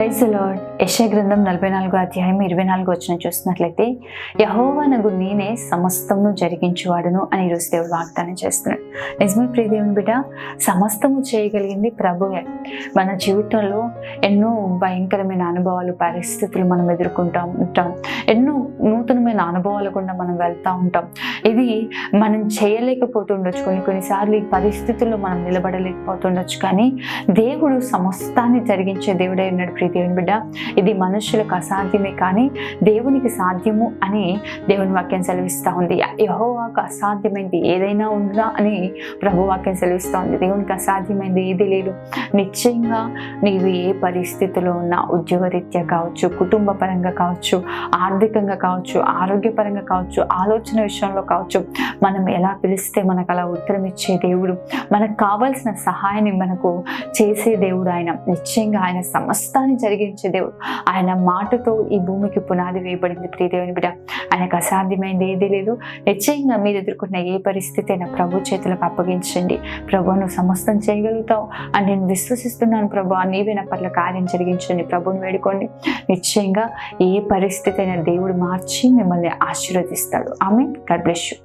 Praise the lord. యెషయా గ్రంథం 44వ అధ్యాయం 24వ వచనం చూసినట్లయితే, యెహోవానగు నేనే సమస్తమును జరిగించువాడును అని ఈరోజు దేవుడు వాగ్దానం చేస్తున్నాడు. నిజమే ప్రియ దేవుని బిడ్డ, సమస్తము చేయగలిగింది ప్రభువే. మన జీవితంలో ఎన్నో భయంకరమైన అనుభవాలు, పరిస్థితులు మనం ఎదుర్కొంటూ ఉంటాం. ఎన్నో నూతనమైన అనుభవాల గుండా మనం వెళ్తూ ఉంటాం. ఇది మనం చేయలేకపోతుండొచ్చు, కొన్నిసార్లు ఈ పరిస్థితుల్లో మనం నిలబడలేకపోతుండొచ్చు. కానీ దేవుడు సమస్తాన్ని జరిగించే దేవుడే ఉన్నాడు ప్రియ దేవుని బిడ్డ. ఇది మనుషులకు అసాధ్యమే కానీ దేవునికి సాధ్యము అని దేవుని వాక్యం సెలవిస్తూ ఉంది. యెహోవాకు అసాధ్యమైంది ఏదైనా ఉందా అని ప్రభు వాక్యం సెలవిస్తూ ఉంది. దేవునికి అసాధ్యమైంది ఏది లేదు. నిశ్చయంగా నీవు ఏ పరిస్థితిలో ఉన్నా, ఉద్యోగరీత్యా కావచ్చు, కుటుంబ పరంగా కావచ్చు, ఆర్థికంగా కావచ్చు, ఆరోగ్యపరంగా కావచ్చు, ఆలోచన విషయంలో కావచ్చు, మనం ఎలా పిలిస్తే మనకు అలా ఉత్తరం ఇచ్చే దేవుడు, మనకు కావాల్సిన సహాయాన్ని మనకు చేసే దేవుడు ఆయన. నిశ్చయంగా ఆయన సమస్తాన్ని జరిగించే దేవుడు. ఆయన మాటతో ఈ భూమికి పునాది వేయబడింది ప్రియ దేవుని బిడ్డ. ఆయనకు అసాధ్యమైంది ఏదీ లేదు. నిశ్చయంగా మీరు ఎదుర్కొన్న ఏ పరిస్థితి అయినా ప్రభు చేతులకు అప్పగించండి. ప్రభు, నువ్వు సమస్తం చేయగలుగుతావు అని నేను విశ్వసిస్తున్నాను ప్రభు, నీవే నా పట్ల కార్యం జరిగించండి. ప్రభుని వేడుకోండి. నిశ్చయంగా ఏ పరిస్థితి అయినా దేవుడు మార్చి మిమ్మల్ని ఆశీర్వదిస్తాడు. ఆమేన్. God bless you.